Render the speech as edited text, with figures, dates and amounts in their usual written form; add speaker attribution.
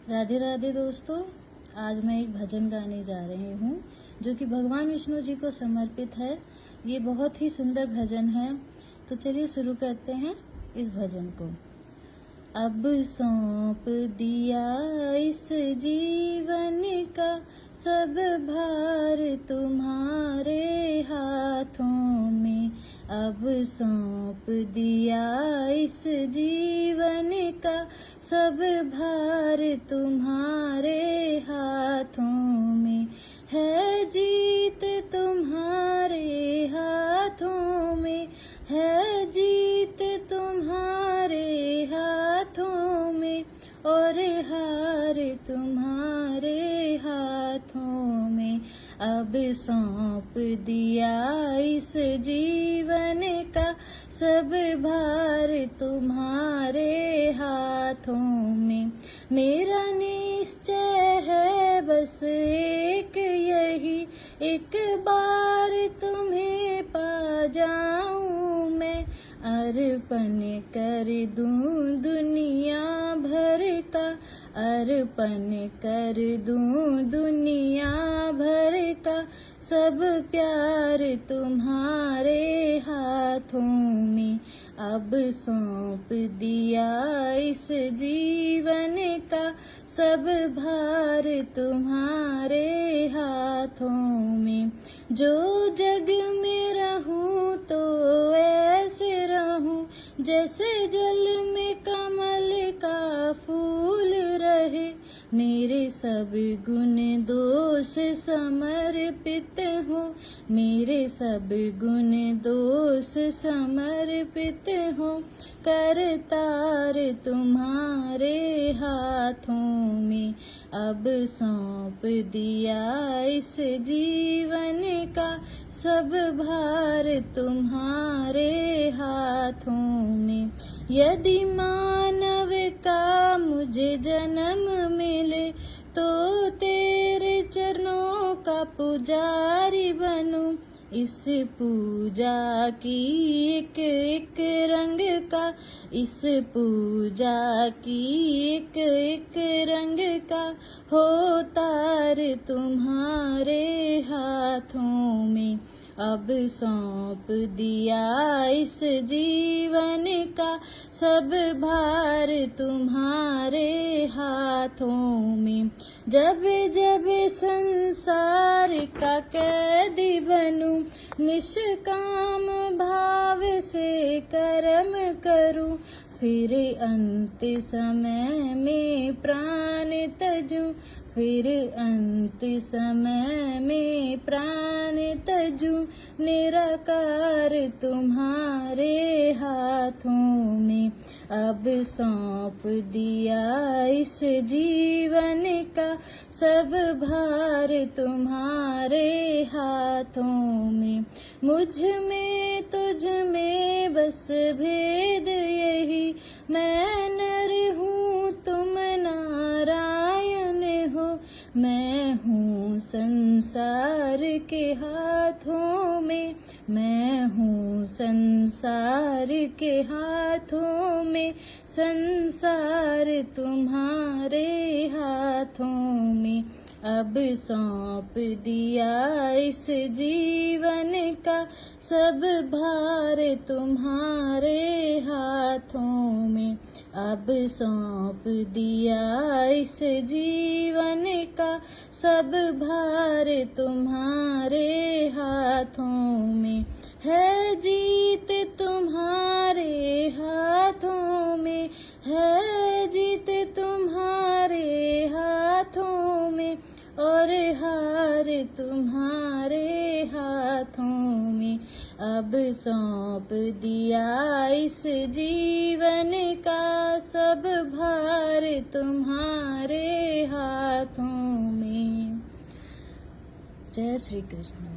Speaker 1: राधे राधे दोस्तों। आज मैं एक भजन गाने जा रही हूँ जो कि भगवान विष्णु जी को समर्पित है। ये बहुत ही सुंदर भजन है। तो चलिए शुरू करते हैं इस भजन को। अब सौंप दिया इस जीवन का सब भार तुम्हारे हाथों में। अब सौंप दिया इस जीवन का सब भार तुम्हारे हाथों में। है जीत तुम्हारे हाथों में, है जीत तुम्हारे हाथों में, और हार तुम्हारे हाथों में। अब सौंप दिया इस जीवन का सब भार तुम्हारे हाथों में। मेरा निश्चय है बस एक यही, एक बार तुम्हें पा जाऊं मैं। अर्पण कर दूं दुनिया भर का, अर्पण कर दूं दुनिया भर का सब प्यार तुम्हारे हाथों में। अब सौंप दिया इस जीवन का सब भार तुम्हारे हाथों में। जो जग में रहूं तो ऐसे रहूं जैसे जल में कमल का फूल रहे। मेरे सब गुण दोष समर्पित हो, मेरे सब गुण दोष समर्पित हो। करतार तुम्हारे हाथों में। अब सौंप दिया इस जीवन का सब भार तुम्हारे हाथों में। यदि मानव का मुझे जन्म मिले तो तेरे चरणों का पुजारी बनूं। इस पूजा की एक एक रंग का, इस पूजा की एक एक रंग का हो तार तुम्हारे हाथों में। अब सौंप दिया इस जीवन का सब भार तुम्हारे हाथों में। जब जब संसार का कैदी बनूं, निष्काम भाव से कर्म करूं। फिर अंत समय में प्राण तजूं, फिर अंत समय में प्राण तजूं। निराकार तुम्हारे हाथों में। अब सौंप दिया इस जीवन का सब भार तुम्हारे हाथों में। मुझ में तुझ में बस भेद यही, मैं नर हूँ तुम नारायण हो। मैं हूँ संसार के हाथों में, मैं हूँ संसार के हाथों में। संसार तुम्हारे हाथों में। अब सौंप दिया इस जीवन का सब भार तुम्हारे हाथों में। अब सौंप दिया इस जीवन का सब भार तुम्हारे हाथों में। है जीत तुम्हारे हाथों में, है जीत तुम्हारे हाथों में, और हार तुम्हारे हाथों में। अब सौंप दिया इस जीवन का सब भार तुम्हारे हाथों में। जय श्री कृष्ण।